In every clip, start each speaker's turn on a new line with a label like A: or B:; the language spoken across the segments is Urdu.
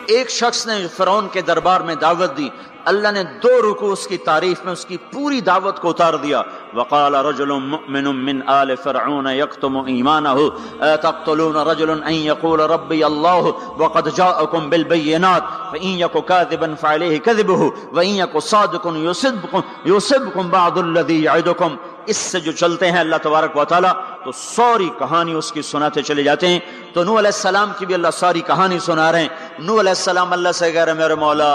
A: ایک شخص نے فرعون کے دربار میں دعوت دی، اللہ نے 2 رکوع اس کی تعریف میں اس کی پوری دعوت کو اتار دیا۔ وقال رجل مؤمن من آل فرعون يكتم ایمانه تقتلون رجلا ان يقول ربي الله وقد جاءكم بالبينات فان يك كاذبا فعليه كذبه وان يك صادقا يصبكم بعض الذي يعدكم۔ اس سے جو چلتے ہیں اللہ تبارک و تعالیٰ تو ساری کہانی اس کی سناتے چلے جاتے ہیں۔ تو نوح علیہ السلام کی بھی اللہ ساری کہانی سنا رہے ہیں۔ نوح علیہ السلام اللہ سے کہہ رہے میرے مولا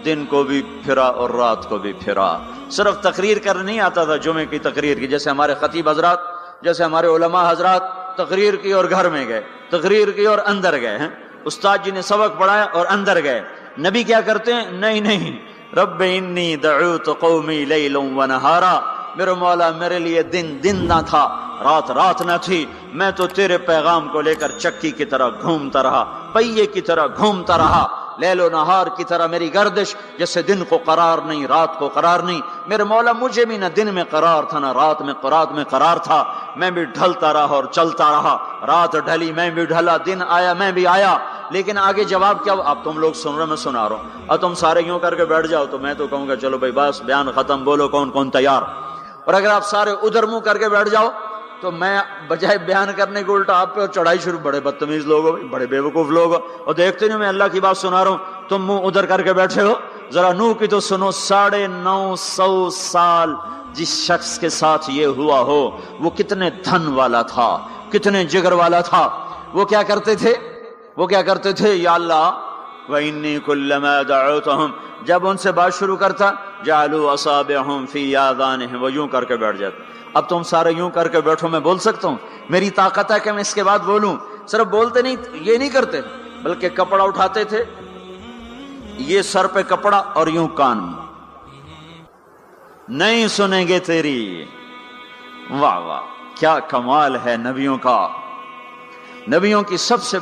A: دن کو بھی پھرا اور رات کو بھی پھرا۔ صرف تقریر کرنے نہیں آتا تھا، جمعے کی تقریر کی، جیسے ہمارے خطیب حضرات، جیسے ہمارے علماء حضرات تقریر کی اور گھر میں گئے، تقریر کی اور اندر گئے ہیں، استاد جی نے سبق پڑھایا اور اندر گئے۔ نبی کیا کرتے ہیں؟ نہیں، رب انی دعوت قومی لیلا ونہارا، میرے مولا میرے لیے دن نہ تھا، رات نہ تھی، میں تو تیرے پیغام کو لے کر چکی کی طرح گھومتا رہا، پہیے کی طرح گھومتا رہا، لیل و نہار کی طرح میری گردش، جیسے دن کو قرار نہیں رات کو قرار نہیں۔ میرے مولا مجھے بھی نہ دن میں قرار تھا نہ رات میں قرار تھا، میں بھی ڈھلتا رہا اور چلتا رہا، رات ڈھلی میں بھی ڈھلا، دن آیا میں بھی آیا۔ لیکن آگے جواب کیا؟ اب تم لوگ سن رہے میں سنا رہا ہوں، اور تم سارے یوں کر کے بیٹھ جاؤ تو میں تو کہوں گا چلو بھائی بس بیان ختم، بولو کون تیار۔ اور اگر آپ سارے ادھر منہ کر کے بیٹھ جاؤ تو میں بجائے بیان کرنے کو الٹا آپ پہ چڑھائی شروع، بڑے بدتمیز لوگ ہو، بڑے بے وقوف لوگ ہو، اور دیکھتے نہیں میں اللہ کی بات سنا رہا ہوں، تم منہ ادھر کر کے بیٹھے ہو۔ ذرا نوح کی تو سنو، 950 سال جس شخص کے ساتھ یہ ہوا ہو وہ کتنے دھن والا تھا، کتنے جگر والا تھا۔ وہ کیا کرتے تھے؟ یا اللہ وَإِنِّي كُلَّمَا دَعَوْتُهُمْ، جب ان سے بات شروع کرتا جعلوا اصابعهم فی آذانهم، وہ یوں کر کے بیٹھ جاتے۔ اب تم سارے یوں کر کے بیٹھو، میں بول سکتا ہوں؟ میری طاقت ہے کہ میں اس کے بعد بولوں؟ صرف بولتے نہیں، یہ نہیں کرتے، بلکہ کپڑا اٹھاتے تھے، یہ سر پہ کپڑا اور یوں کان میں، نہیں سنیں گے تیری۔ واہ واہ، کیا کمال ہے نبیوں کا، نبیوں کی سب سے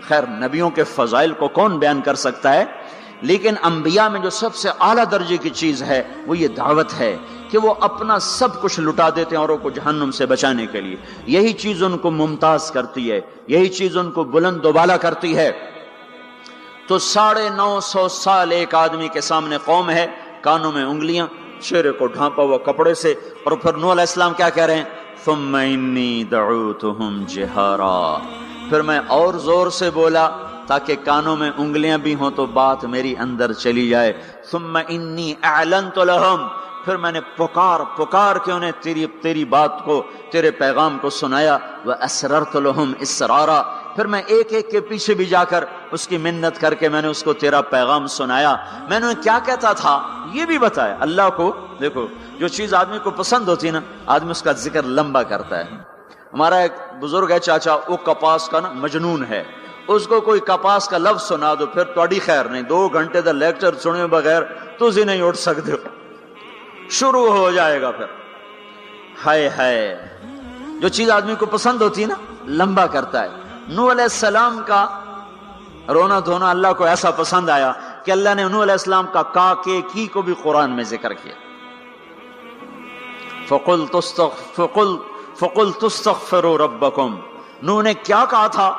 A: خیر نبیوں کے فضائل کو کون بیان کر سکتا ہے، لیکن انبیاء میں جو سب سے اعلیٰ درجے کی چیز ہے وہ یہ دعوت ہے کہ وہ اپنا سب کچھ لٹا دیتے ہیں اوروں کو جہنم سے بچانے کے لیے۔ یہی چیز ان کو ممتاز کرتی ہے، یہی چیز ان کو بلند و بالا کرتی ہے۔ تو 950 سال ایک آدمی کے سامنے قوم ہے، کانوں میں انگلیاں، چہرے کو ڈھانپا ہوا کپڑے سے، اور پھر نوح علیہ السلام کیا کہہ رہے ہیں؟ ثم انی دعوتہم جہارا، پھر میں اور زور سے بولا تاکہ کانوں میں انگلیاں بھی ہوں تو بات میری اندر چلی جائے۔ ثم انی اعلنت لہم، پھر میں نے پکار کے انہیں تیری بات کو، تیرے پیغام کو سنایا۔ واسررت لہم اسرارا، پھر میں ایک کے پیچھے بھی جا کر اس کی منت کر کے میں نے اس کو تیرا پیغام سنایا۔ میں نے کیا کہتا تھا یہ بھی بتایا۔ اللہ کو دیکھو، جو چیز آدمی کو پسند ہوتی ہے نا، آدمی اس کا ذکر لمبا کرتا ہے۔ ہمارا ایک بزرگ ہے چاچا، وہ کپاس کا نا مجنون ہے، اس کو کوئی کپاس کا لفظ سنا دو پھر تھوڑی خیر نہیں، 2 گھنٹے دا لیکچر سنے بغیر تسی نہیں اٹھ سکتے ہو، شروع ہو جائے گا۔ پھر ہائے جو چیز آدمی کو پسند ہوتی ہے نا لمبا کرتا ہے۔ نوح علیہ السلام کا رونا دھونا اللہ کو ایسا پسند آیا کہ اللہ نے نوح علیہ السلام کا کی کو بھی قرآن میں ذکر کیا۔ فَقُلْتُ اسْتَغْفِرُوا رَبَّكُمْ، نوح نے کیا کہا تھا؟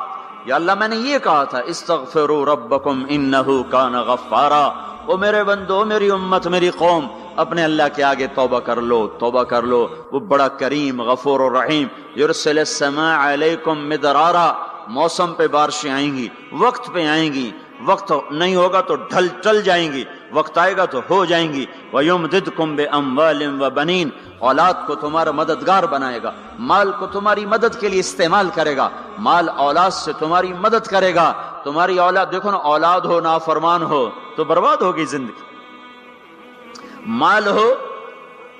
A: یا اللہ میں نے یہ کہا تھا استغفروا ربکم انہ کان غفارا، او میرے بندو، میری امت، میری قوم، اپنے اللہ کے آگے توبہ کر لو، وہ بڑا کریم غفور و رحیم۔ یرسل السماء علیکم مدرارا، موسم پہ بارشیں آئیں گی، وقت پہ آئیں گی، وقت نہیں ہوگا تو ٹل جائیں گی، وقت آئے گا تو ہو جائیں گی۔ وَيُمْدِدْكُمْ بِأَمْوَالٍ وَبَنِينَ، اولاد کو تمہارا مددگار بنائے گا، مال کو تمہاری مدد کے لیے استعمال کرے گا، مال اولاد سے تمہاری مدد کرے گا۔ تمہاری اولاد دیکھو نا، اولاد ہو نافرمان ہو تو برباد ہوگی زندگی، مال ہو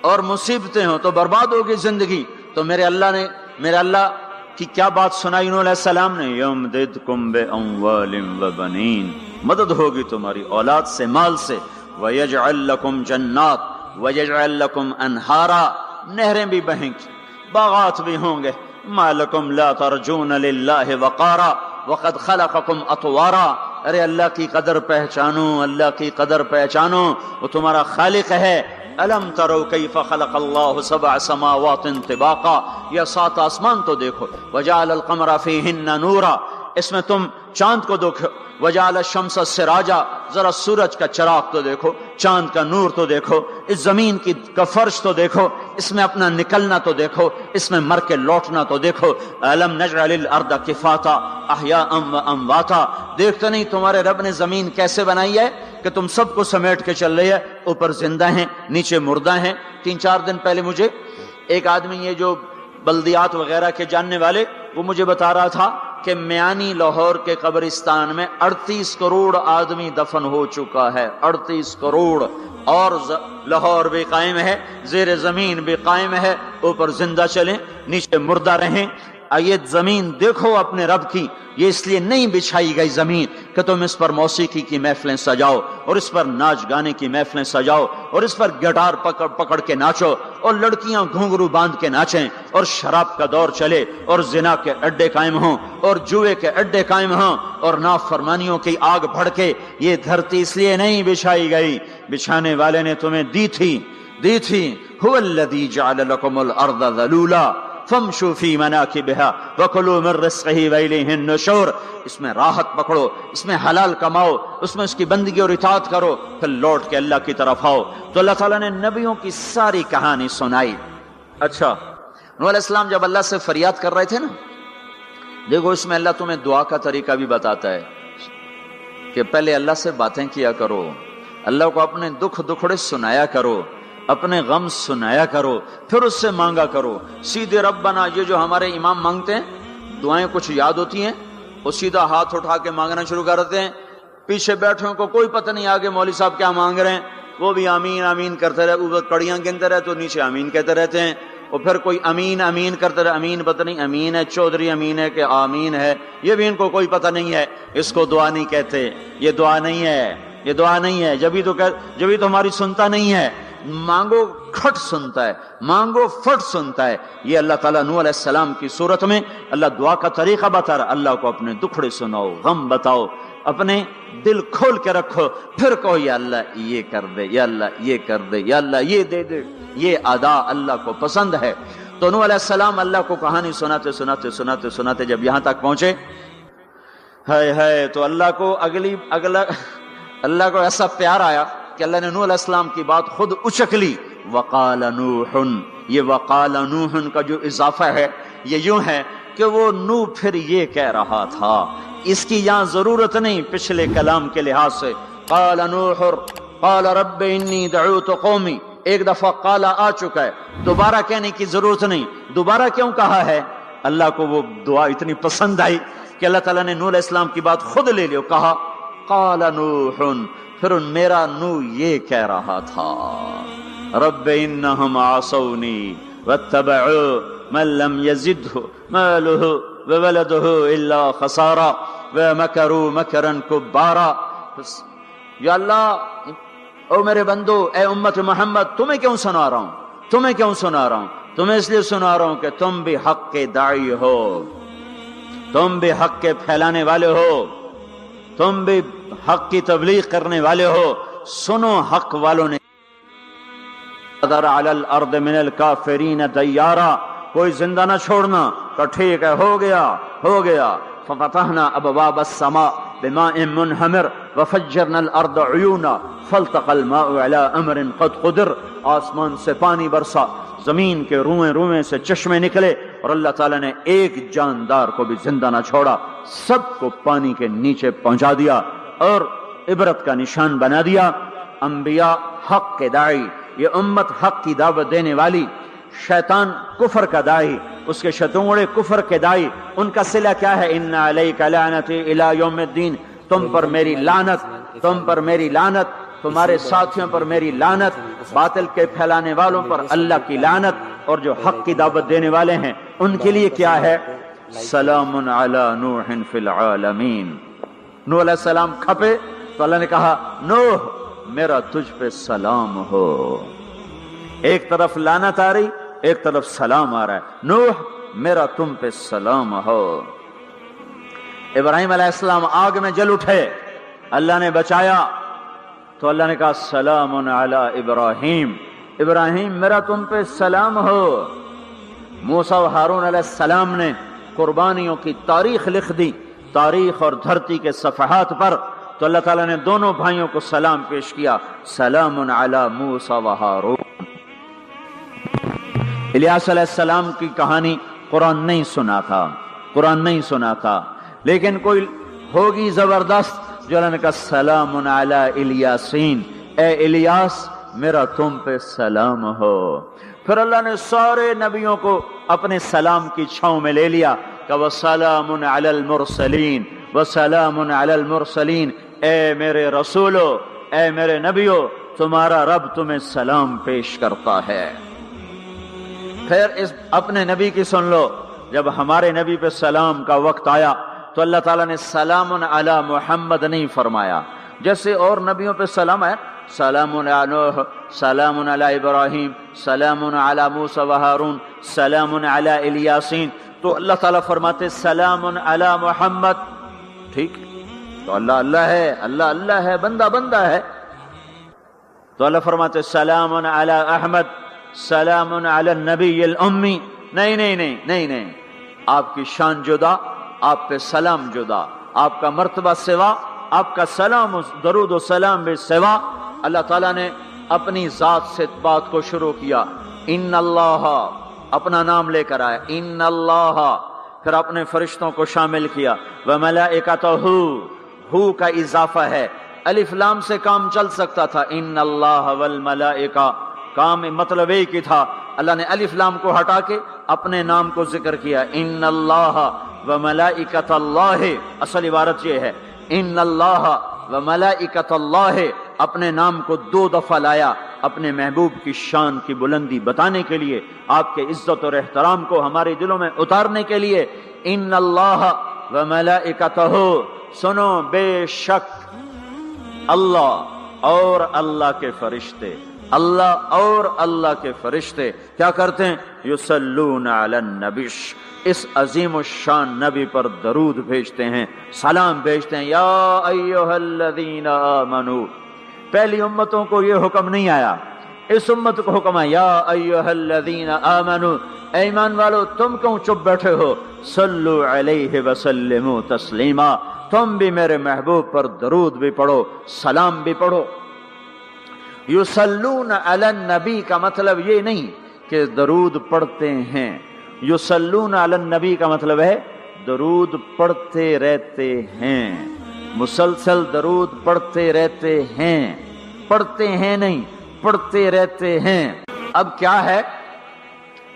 A: اور مصیبتیں ہو تو برباد ہوگی زندگی۔ تو میرے اللہ کی کیا بات سنائی نوح علیہ السلام نے؟ یمددکم باموال وبنین، مدد ہوگی تمہاری اولاد سے، مال سے۔ ویجعل لکم جنات ویجعل لکم انہارا، نہریں بھی بہیں گی، باغات بھی ہوں گے۔ ما لکم لا ترجون للہ وقارا وقد خلقکم اطوارا، ارے اللہ کی قدر پہچانو، اللہ کی قدر پہچانو، وہ تمہارا خالق ہے۔ الم تروا کیف خلق اللہ 7 سماوات طباقا، یہ 7 آسمان تو دیکھو۔ وجعل القمر فیہن نورا، اس میں تم چاند کو دیکھو، وجعل الشمس سراجا، ذرا سورج کا چراغ تو دیکھو، چاند کا نور تو دیکھو، اس زمین کا فرش تو دیکھو، اس میں اپنا نکلنا تو دیکھو، اس میں مر کے لوٹنا تو دیکھو۔ الم نجعل الارض کفاتا احیاء و امواتا، دیکھتے نہیں تمہارے رب نے زمین کیسے بنائی ہے کہ تم سب کو سمیٹ کے چل رہی ہے، اوپر زندہ ہیں نیچے مردہ ہیں۔ 3-4 دن پہلے مجھے ایک آدمی، یہ جو بلدیات وغیرہ کے جاننے والے، وہ مجھے بتا رہا تھا کہ میانی لاہور کے قبرستان میں 38 کروڑ آدمی دفن ہو چکا ہے، 38 کروڑ، اور لاہور بھی قائم ہے، زیر زمین بھی قائم ہے، اوپر زندہ چلیں نیچے مردہ رہیں۔ یہ زمین دیکھو اپنے رب کی، یہ اس لیے نہیں بچھائی گئی زمین کہ تم اس پر موسیقی کی محفلیں سجاؤ اور اس پر ناچ گانے کی محفلیں سجاؤ اور اس پر گٹار پکڑ کے ناچو اور لڑکیاں گھنگرو باندھ کے ناچیں اور شراب کا دور چلے اور زنا کے اڈے قائم ہوں اور جوئے کے اڈے قائم ہوں اور نافرمانیوں کی آگ بھڑکے۔ یہ دھرتی اس لیے نہیں بچھائی گئی، بچھانے والے نے تمہیں دی تھی۔ هو الذی جعل لکم الارض ذلولا فامشوا فی مناکبها وکلوا من رزقہ والیہ النشور۔ اس میں راحت پکڑو، اس میں حلال کماؤ، اس میں اس کی بندگی اور اطاعت کرو، پھر لوٹ کے اللہ کی طرف آؤ۔ تو اللہ تعالیٰ نے نبیوں کی ساری کہانی سنائی۔ اچھا، نوح علیہ السلام جب اللہ سے فریاد کر رہے تھے نا، دیکھو اس میں اللہ تمہیں دعا کا طریقہ بھی بتاتا ہے کہ پہلے اللہ سے باتیں کیا کرو، اللہ کو اپنے دکھڑے سنایا کرو، اپنے غم سنایا کرو، پھر اس سے مانگا کرو۔ سیدھے ربنا، یہ جو ہمارے امام مانگتے ہیں دعائیں کچھ یاد ہوتی ہیں، وہ سیدھا ہاتھ اٹھا کے مانگنا شروع کرتے ہیں، پیچھے بیٹھوں کو کوئی پتہ نہیں آگے مولوی صاحب کیا مانگ رہے ہیں، وہ بھی آمین آمین کرتے رہے، اوپر کڑیاں گنتے رہے تو نیچے آمین کہتے رہتے ہیں، اور پھر کوئی امین امین کرتے رہے، امین پتہ نہیں امین ہے چودھری امین ہے کہ آمین ہے، یہ بھی ان کو کوئی پتہ نہیں ہے، اس کو دعا نہیں کہتے، یہ دعا نہیں ہے، یہ دعا نہیں ہے، جبھی تو ہماری سنتا نہیں ہے۔ مانگو کھٹ سنتا ہے، مانگو فٹ سنتا ہے۔ یہ اللہ تعالیٰ نوح علیہ السلام کی صورت میں اللہ دعا کا طریقہ بتا رہا، اللہ کو اپنے دکھڑے سناؤ، غم بتاؤ، اپنے دل کھول کے رکھو، پھر کہو یا اللہ یہ کر دے، یا اللہ یہ کر دے، یا اللہ یہ دے دے۔ یہ ادا اللہ کو پسند ہے۔ تو نوح علیہ السلام اللہ کو کہانی سناتے جب یہاں تک پہنچے، ہے تو اللہ کو اللہ کو ایسا پیار آیا کہ اللہ نے نوح علیہ السلام کی بات خود اچک لی۔ وقال نوح، یہ وقال نوح کا جو اضافہ ہے یہ یوں ہے کہ وہ نوح پھر یہ کہہ رہا تھا، اس کی یہاں ضرورت نہیں پچھلے کلام کے لحاظ سے۔ قال نوح قال رب انی دعوت قومی، ایک دفعہ قال آ چکا ہے، دوبارہ کہنے کی ضرورت نہیں۔ دوبارہ کیوں کہا ہے؟ اللہ کو وہ دعا اتنی پسند آئی کہ اللہ تعالیٰ نے نوح علیہ السلام کی بات خود لے لی، کہا قال نوح، پھر میرا نوح یہ کہہ رہا تھا، رب انہم عصونی واتبعوا من لم یزدہ مالہ وولدہ الا خسارا ومکروا مکرا کبارا۔ یا اللہ، او میرے بندو، اے امت محمد، تمہیں کیوں سنا رہا ہوں؟ تمہیں اس لیے سنا رہا ہوں کہ تم بھی حق کے داعی ہو، تم بھی حق کے پھیلانے والے ہو، تم بھی حق کی تبلیغ کرنے والے ہو۔ سنو حق والوں نے قدر علی الارض من الکافرین دیارا، کوئی زندہ نہ چھوڑنا، تو ٹھیک ہے، ہو گیا۔ ففتحنا ابواب السماء بماء منہمر وفجرنا الارض عیونا فالتقى الماء على امر قد قدر، آسمان سے پانی برسا، زمین کے روئیں سے چشمے نکلے، اور اللہ تعالیٰ نے ایک جاندار کو بھی زندہ نہ چھوڑا، سب کو پانی کے نیچے پہنچا دیا اور عبرت کا نشان بنا دیا۔ انبیاء حق کے داعی، یہ امت حق کی دعوت دینے والی، شیطان کفر کا داعی، اس کے شتونڑے کفر کے داعی، ان کا صلہ کیا ہے؟ ان علیک لعنتی الی یوم الدین، تم پر میری لعنت، تمہارے ساتھیوں پر میری لعنت، باطل کے پھیلانے والوں پر اللہ کی لعنت، اور جو حق کی دعوت دینے والے ہیں ان کے لیے کیا ہے؟ سلام علی نوح فی العالمین۔ نوح علیہ السلام کھپے تو اللہ نے کہا، نوح میرا تجھ پہ سلام ہو۔ ایک طرف لعنت آ رہی، ایک طرف سلام آ رہا ہے، نوح میرا تم پہ سلام ہو۔ ابراہیم علیہ السلام آگ میں جل اٹھے، اللہ نے بچایا، تو اللہ نے کہا سلام علی ابراہیم، ابراہیم میرا تم پہ سلام ہو۔ موسیٰ و ہارون علیہ السلام نے قربانیوں کی تاریخ لکھ دی تاریخ اور دھرتی کے صفحات پر، تو اللہ تعالیٰ نے دونوں بھائیوں کو سلام پیش کیا، سلام علی موسیٰ و ہارون۔ الیاس علیہ السلام کی کہانی قرآن نہیں سنا تھا، قرآن نہیں سنا تھا، لیکن کوئی ہوگی زبردست جو اللہ نے کہا سلام علی الیاسین، اے الیاس میرا تم پہ سلام ہو۔ پھر اللہ نے سارے نبیوں کو اپنے سلام کی چھاؤں میں لے لیا کہ وَسَلَامٌ عَلَى الْمُرْسَلِينَ وَسَلَامٌ عَلَى الْمُرْسَلِينَ، اے میرے رسولو، اے میرے نبیو، تمہارا رب تمہیں سلام پیش کرتا ہے۔ پھر اس اپنے نبی کی سن لو، جب ہمارے نبی پہ سلام کا وقت آیا تو اللہ تعالیٰ نے سلام علی محمد نہیں فرمایا، جیسے اور نبیوں پہ سلام ہے، سلام علی نوح، سلام علی ابراہیم، سلام علی موسیٰ و ہارون، سلام علی الیاسین، تو اللہ تعالیٰ فرماتے سلام علی محمد، ٹھیک، تو اللہ اللہ ہے، اللہ اللہ ہے، بندہ بندہ ہے، تو اللہ فرماتے سلام علی احمد، سلام علی النبی الامی، نہیں نہیں نہیں نہیں نہیں، آپ کی شان جدا، آپ پہ سلام جدا، آپ کا مرتبہ سوا، آپ کا سلام درود و سلام بھی سوا۔ اللہ تعالیٰ نے اپنی ذات سے بات کو شروع کیا، ان اللہ، اپنا نام لے کر آیا، ان اللہ، پھر اپنے فرشتوں کو شامل کیا، وملائکتہ، ہو کا اضافہ ہے، الف لام سے کام چل سکتا تھا، ان اللہ والملائکہ، کام مطلب ایک ہی تھا، اللہ نے الف لام کو ہٹا کے اپنے نام کو ذکر کیا، ان اللہ وملائکۃ اللہ، اصل عبارت یہ ہے، ان اللہ وملائکۃ اللہ، اپنے نام کو 2 دفعہ لایا اپنے محبوب کی شان کی بلندی بتانے کے لیے، آپ کے عزت اور احترام کو ہمارے دلوں میں اتارنے کے لیے، ان اللہ وملائکتہ، سنو بے شک اللہ اور اللہ کے فرشتے، اللہ اور اللہ کے فرشتے کیا کرتے ہیں؟ یصلون علی النبی، اس عظیم الشان نبی پر درود بھیجتے ہیں، سلام بھیجتے ہیں، یا ایھا الذین آمنو، پہلی امتوں کو یہ حکم نہیں آیا، اس امت کو حکم ہے، یا ایھا الذین آمنو، اے ایمان والو تم کیوں چپ بیٹھے ہو، صلو علیہ وسلموا تسلیما، تم بھی میرے محبوب پر درود بھی پڑھو، سلام بھی پڑھو۔ یصلون علی النبی کا مطلب یہ نہیں کہ درود پڑھتے ہیں، یصلون علی النبی کا مطلب ہے درود پڑھتے رہتے ہیں، مسلسل درود پڑھتے رہتے ہیں، پڑھتے ہیں نہیں، پڑھتے رہتے ہیں۔ اب کیا ہے،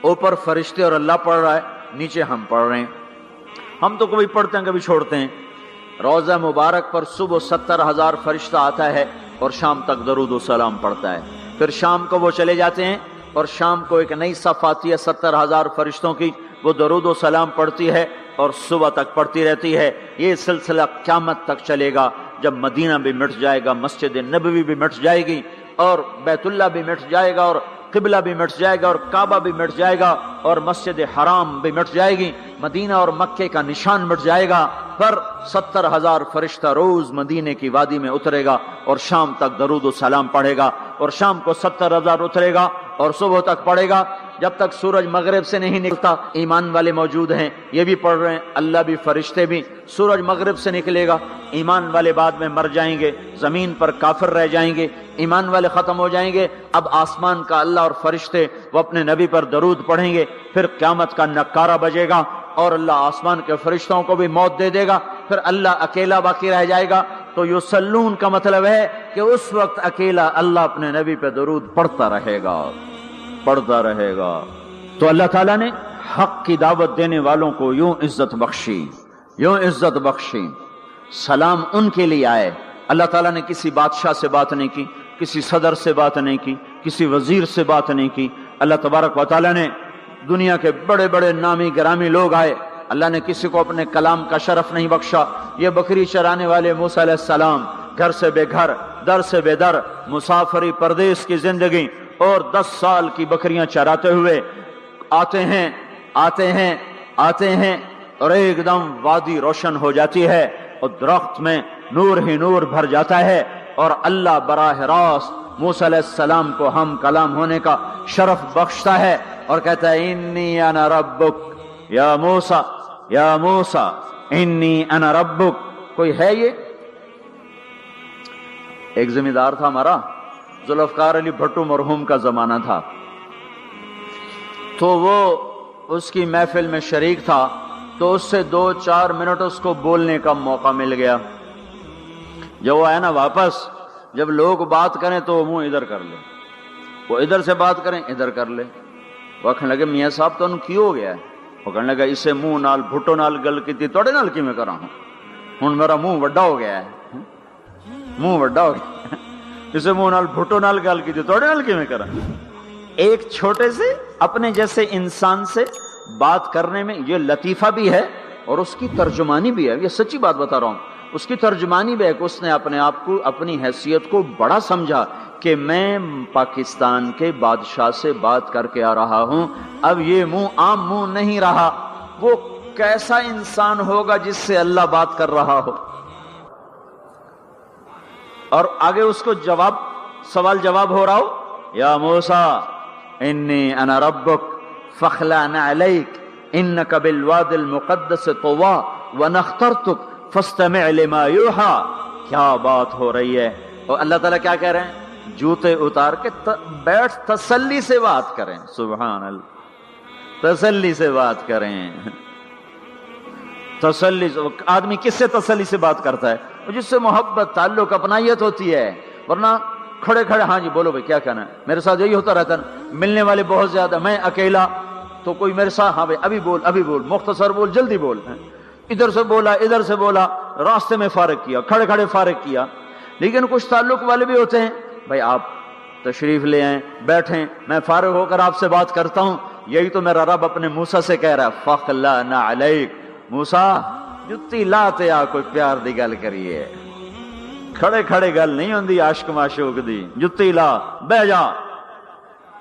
A: اوپر فرشتے اور اللہ پڑھ رہا ہے، نیچے ہم پڑھ رہے ہیں، ہم تو کبھی پڑھتے ہیں کبھی چھوڑتے ہیں۔ روزہ مبارک پر صبح 70,000 فرشتہ آتا ہے اور شام تک درود و سلام پڑھتا ہے، پھر شام کو وہ چلے جاتے ہیں اور شام کو ایک نئی صف آتی ہے 70,000 فرشتوں کی، وہ درود و سلام پڑھتی ہے اور صبح تک پڑھتی رہتی ہے۔ یہ سلسلہ قیامت تک چلے گا، جب مدینہ بھی مٹ جائے گا، مسجد نبوی بھی مٹ جائے گی، اور بیت اللہ بھی مٹ جائے گا، اور قبلہ بھی مٹ جائے گا، اور کعبہ بھی مٹ جائے گا، اور مسجد حرام بھی مٹ جائے گی، مدینہ اور مکے کا نشان مٹ جائے گا، پر 70,000 فرشتہ روز مدینے کی وادی میں اترے گا اور شام تک درود و سلام پڑھے گا، اور شام کو 70,000 اترے گا اور صبح تک پڑھے گا، جب تک سورج مغرب سے نہیں نکلتا۔ ایمان والے موجود ہیں، یہ بھی پڑھ رہے ہیں، اللہ بھی فرشتے بھی۔ سورج مغرب سے نکلے گا، ایمان والے بعد میں مر جائیں گے، زمین پر کافر رہ جائیں گے، ایمان والے ختم ہو جائیں گے، اب آسمان کا اللہ اور فرشتے وہ اپنے نبی پر درود پڑھیں گے، پھر قیامت کا نکارہ بجے گا اور اللہ آسمان کے فرشتوں کو بھی موت دے دے گا، پھر اللہ اکیلا باقی رہ جائے گا۔ تو یصلون کا مطلب ہے کہ اس وقت اکیلا اللہ اپنے نبی پہ درود پڑھتا رہے گا، پڑھتا رہے گا۔ تو اللہ تعالیٰ نے حق کی دعوت دینے والوں کو یوں عزت بخشی، یوں عزت بخشی۔ سلام ان کے لیے آئے، اللہ تعالیٰ نے کسی بادشاہ سے بات نہیں کی، کسی صدر سے بات نہیں کی، کسی وزیر سے بات نہیں کی، اللہ تبارک و تعالیٰ نے دنیا کے بڑے بڑے نامی گرامی لوگ آئے، اللہ نے کسی کو اپنے کلام کا شرف نہیں بخشا۔ یہ بکری چرانے والے موسیٰ علیہ السلام، گھر سے بے گھر، در سے بے در، مسافری پردیس کی زندگی، اور 10 سال کی بکریاں چراتے ہوئے آتے ہیں آتے ہیں آتے ہیں، اور ایک دم وادی روشن ہو جاتی ہے اور درخت میں نور ہی نور بھر جاتا ہے، اور اللہ براہ راست موسیٰ علیہ السلام کو ہم کلام ہونے کا شرف بخشتا ہے اور کہتا ہے انی انا ربک یا موسیٰ، یا موسیٰ انی انا ربک. کوئی ہے یہ؟ ایک زمیندار تھا ہمارا، ذوالفقار علی بھٹو مرحوم کا زمانہ تھا، تو وہ اس کی محفل میں شریک تھا، تو اس سے 2-4 منٹ اس کو بولنے کا موقع مل گیا. جب وہ آیا نا واپس، جب لوگ بات کریں تو وہ منہ ادھر کر لے، وہ ادھر سے بات کریں ادھر کر لے. وہ کہنے لگے میاں صاحب تو کی ہو گیا ہے؟ وہ کہنے لگا اسے منہ نال بھٹو نال گل کی توڑے نال کی میں کرا ہوں، میرا منہ وڈا ہو گیا ہے، منہ وڈا ہو گیا، اسے منہ نال بھٹو نال گل کی توڑے نال کی میں کرا. ایک چھوٹے سے اپنے جیسے انسان سے بات کرنے میں یہ لطیفہ بھی ہے اور اس کی ترجمانی بھی ہے. یہ سچی بات بتا رہا ہوں، اس کی ترجمانی بھی ہے کہ اس نے اپنے آپ کو، اپنی حیثیت کو بڑا سمجھا کہ میں پاکستان کے بادشاہ سے بات کر کے آ رہا ہوں، اب یہ منہ عام منہ نہیں رہا. وہ کیسا انسان ہوگا جس سے اللہ بات کر رہا ہو. اور آگے اس کو جواب، سوال جواب ہو رہا ہو، یا موسیٰ انی انا ربک فاخلع نعلیک انک بالواد المقدس طویٰ وانا اخترتک فاستمع لما یوحیٰ. کیا بات ہو رہی ہے؟ اور اللہ تعالیٰ کیا کہہ رہے ہیں؟ جوتے اتار کے بیٹھ، تسلی سے بات کریں. سبحان اللہ، تسلی سے بات کریں. تسلی سے آدمی کس سے تسلی سے بات کرتا ہے؟ جس سے محبت، تعلق، اپنائیت ہوتی ہے. ورنہ کھڑے کھڑے ہاں جی بولو بھائی کیا کہنا ہے. میرے ساتھ یہی ہوتا رہتا ہے، ملنے والے بہت زیادہ، میں اکیلا، تو کوئی میرے ساتھ ہاں بھائی ابھی بول ابھی بول، مختصر بول، جلدی بول. ادھر سے بولا ادھر سے بولا، راستے میں فارغ کیا، کھڑے کھڑے فارغ کیا. لیکن کچھ تعلق والے بھی ہوتے ہیں، بھائی آپ تشریف لے آئیں، بیٹھیں، میں فارغ ہو کر آپ سے بات کرتا ہوں. یہی تو میرا رب اپنے موسیٰ سے کہہ رہا ہے، فاخلع نعلیک. موسیٰ جتی لاتے آ، کوئی پیار دی گل کریے، کھڑے کھڑے گل نہیں ہوندی عاشق معشوق دی. جتی لا، بہ جا.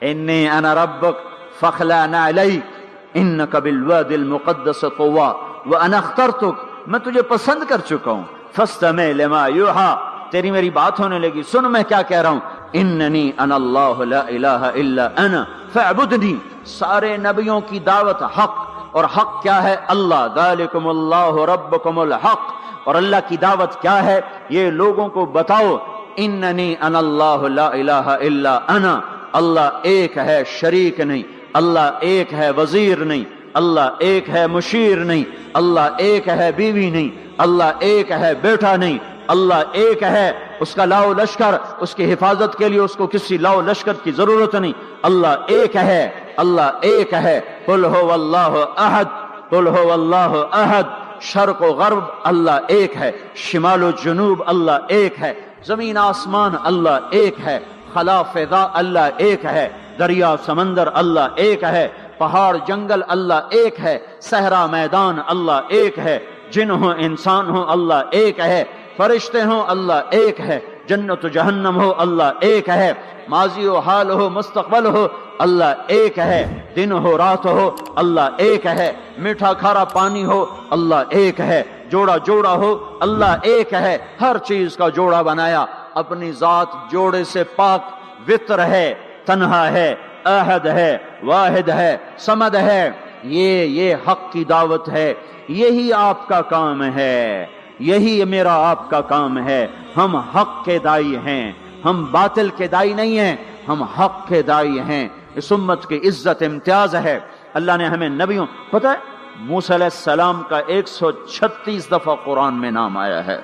A: انی انا ربک فاخلع نعلیک انک بالواد المقدس طویٰ وانا اخترتک. میں تجھے پسند کر چکا ہوں. فاستمع لما یوحیٰ، تیری میری بات ہونے لگی، سن میں کیا کہہ رہا ہوں. اننی انا اللہ لا الہ الا انا فاعبدنی. سارے نبیوں کی دعوت حق، اور حق کیا ہے؟ اللہ. ذالکم اللہ ربکم الحق. اور اللہ کی دعوت کیا ہے؟ یہ لوگوں کو بتاؤ، اننی انا اللہ لا الہ الا انا. اللہ ایک ہے، شریک نہیں. اللہ ایک ہے، وزیر نہیں. اللہ ایک ہے، مشیر نہیں. اللہ ایک ہے، بیوی نہیں. اللہ ایک ہے، بیٹا نہیں. اللہ ایک ہے، اس کا لاؤ لشکر، اس کی حفاظت کے لیے اس کو کسی لاؤ لشکر کی ضرورت نہیں. اللہ ایک ہے، اللہ ایک ہے. قل هو اللہ احد، قل هو اللہ احد. شرق و غرب اللہ ایک ہے، شمال و جنوب اللہ ایک ہے، زمین آسمان اللہ ایک ہے، خلا فضا اللہ ایک ہے، دریا سمندر اللہ ایک ہے، پہاڑ جنگل اللہ ایک ہے، صحرا میدان اللہ ایک ہے، جن ہو انسان ہو اللہ ایک ہے، فرشتے ہوں اللہ ایک ہے، جنت و جہنم ہو اللہ ایک ہے، ماضی و حال ہو مستقبل ہو اللہ ایک ہے، دن ہو رات ہو اللہ ایک ہے، میٹھا کھارا پانی ہو اللہ ایک ہے، جوڑا جوڑا ہو اللہ ایک ہے. ہر چیز کا جوڑا بنایا، اپنی ذات جوڑے سے پاک، وطر ہے، تنہا ہے، احد ہے، واحد ہے، صمد ہے. یہ حق کی دعوت ہے. یہی آپ کا کام ہے، یہی میرا آپ کا کام ہے. ہم حق کے دائی ہیں، ہم باطل کے دائی نہیں ہیں، ہم حق کے دائی ہیں. اس امت کی عزت امتیاز ہے. اللہ نے ہمیں نبیوں، پتہ ہے موسیٰ علیہ السلام کا 136 دفعہ قرآن میں نام آیا ہے،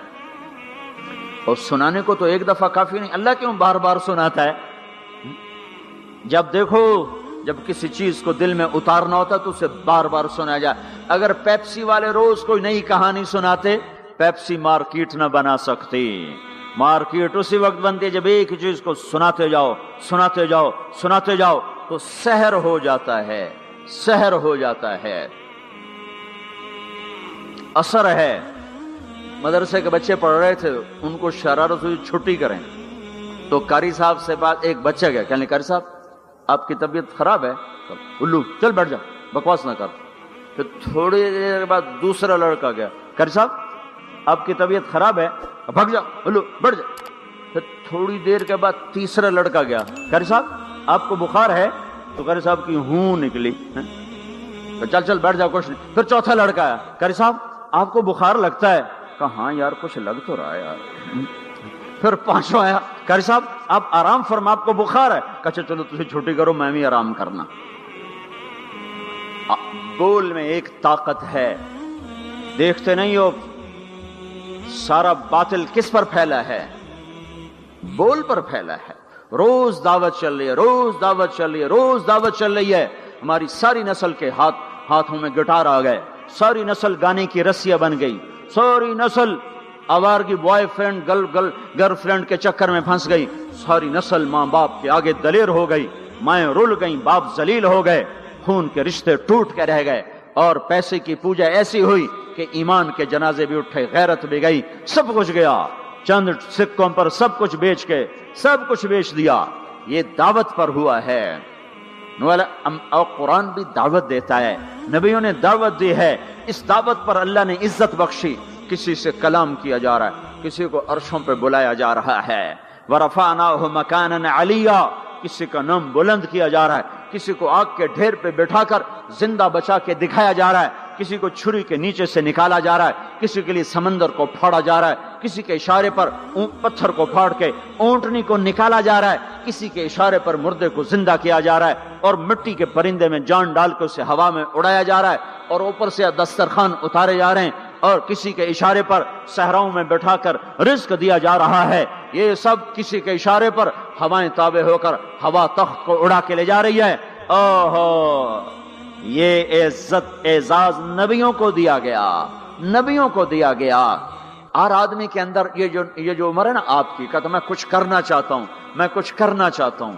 A: اور سنانے کو تو ایک دفعہ کافی نہیں. اللہ کیوں بار بار سناتا ہے؟ جب دیکھو، جب کسی چیز کو دل میں اتارنا ہوتا تو اسے بار بار سنایا جائے. اگر پیپسی والے روز کوئی نئی کہانی سناتے، پیپسی مارکیٹ نہ بنا سکتی. مارکیٹ اسی وقت بنتی ہے جب ایک چیز کو سناتے جاؤ، سناتے جاؤ، سناتے جاؤ، تو سحر ہو جاتا ہے، سحر ہو جاتا ہے، اثر ہے. مدرسے کے بچے پڑھ رہے تھے، ان کو شرارت ہوئی چھٹی کریں، تو قاری صاحب سے بات، ایک بچہ گیا، کہنے قاری صاحب آپ کی طبیعت خراب ہے. الو چل بیٹھ جا، بکواس نہ کر. پھر تھوڑی دیر بعد دوسرا لڑکا گیا، قاری صاحب آپ کی طبیعت خراب ہے، بھگ جا، الو بیٹھ جا. پھر تھوڑی دیر کے بعد تیسرا لڑکا گیا، قاری صاحب آپ کو بخار ہے؟ تو قاری صاحب کی ہوں نکلی، چل چل بیٹھ جا، کچھ نہیں. پھر چوتھا لڑکا آیا، قاری صاحب آپ کو بخار لگتا ہے؟ کہا ہاں یار کچھ لگ تو رہا ہے یار۔ پھر پانچواں آیا، قاری صاحب آپ آرام فرما، آپ کو بخار ہے؟ کہا اچھا چلو تجھے چھٹی کرو، میں بھی آرام کرنا۔ بول میں ایک طاقت ہے، دیکھتے نہیں ہو سارا باطل کس پر پھیلا ہے؟ بول پر پھیلا ہے۔ روز دعوت چل رہی ہے، روز دعوت چل رہی ہے، روز دعوت چل رہی ہے۔ ہماری ساری نسل کے ہاتھوں میں گٹار آ گئے، ساری نسل گانے کی رسیاں بن گئی، ساری نسل آوارگی بوائے فرینڈ گرل فرینڈ کے چکر میں پھنس گئی، ساری نسل ماں باپ کے آگے دلیر ہو گئی، مائیں رول گئیں، باپ ذلیل ہو گئے، خون کے رشتے ٹوٹ کے رہ گئے، اور پیسے کی پوجا ایسی ہوئی کہ ایمان کے جنازے بھی اٹھے، غیرت بھی گئی، سب کچھ گیا، چند سکوں پر سب کچھ بیچ کے سب کچھ بیچ دیا۔ یہ دعوت پر ہوا ہے۔ اور قرآن بھی دعوت دیتا ہے، نبیوں نے دعوت دی ہے، اس دعوت پر اللہ نے عزت بخشی۔ کسی سے کلام کیا جا رہا ہے، کسی کو عرشوں پہ بلایا جا رہا ہے، وَرَفَعْنَاهُ مَكَانًا عَلِيًّا، کسی کا نام بلند کیا جا رہا ہے، کسی کو آگ کے ڈھیر پہ بٹھا کر زندہ بچا کے دکھایا جا رہا ہے، کسی کو چھری کے نیچے سے نکالا جا رہا ہے، کسی کے لیے سمندر کو پھاڑا جا رہا ہے، کسی کے اشارے پر پتھر کو پھاڑ کے اونٹنی کو نکالا جا رہا ہے، کسی کے اشارے پر مردے کو زندہ کیا جا رہا ہے، اور مٹی کے پرندے میں جان ڈال کے اسے ہوا میں اڑایا جا رہا ہے، اور اوپر سے دسترخوان اتارے جا رہے ہیں، اور کسی کے اشارے پر صحراؤں میں بٹھا کر رزق دیا جا رہا ہے۔ یہ سب کسی کے اشارے پر ہوائیں تابع ہو کر ہوا تخت کو اڑا کے لے جا رہی ہے۔ اوہو، یہ عزت اعزاز نبیوں کو دیا گیا، نبیوں کو دیا گیا۔ ہر آدمی کے اندر یہ جو عمر ہے نا آپ کی، کہتا میں کچھ کرنا چاہتا ہوں، میں کچھ کرنا چاہتا ہوں،